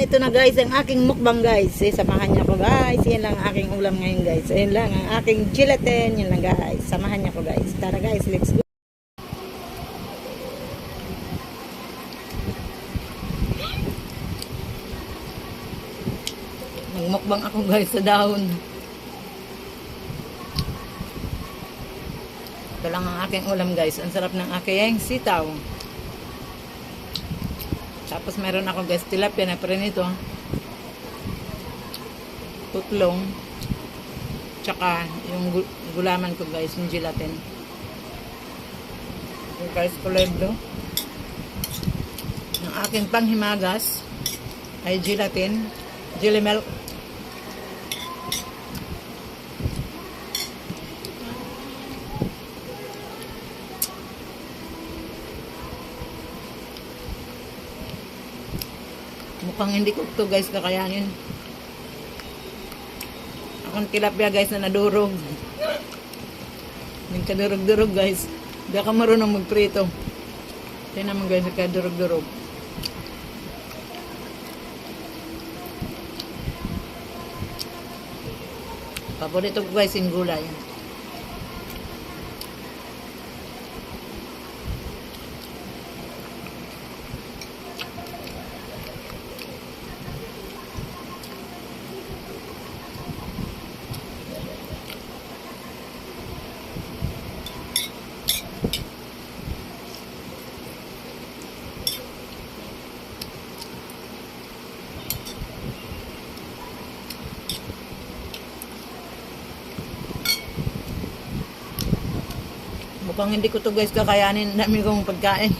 ito na guys ang aking mukbang guys. Samahan niyo ko guys. Yan lang ang aking ulam ngayon guys. Yan lang ang aking gelatin. Yan lang guys. Samahan niyo ko guys. Tara guys, let's go. Nagmukbang ako guys sa dahon. Ito lang ang aking ulam guys. Ang sarap ng aking sitaw. Tapos meron ako guys tilapia na prinito. Tutlong. Tsaka yung gulaman ko guys, yung gelatin. Yung guys kulay blue. Ang aking panghimagas ay gelatin, jelly milk. Mukhang hindi ko ito guys kakayanin. Akong tilapia guys na nadurog. Nagkadurog-durog guys. Hindi ako marunong magprito. Ito naman guys, nagkadurog-durog. Paborito ko guys yung gulay. Mukhang hindi ko to guys kakayanin. Dami kong pagkain.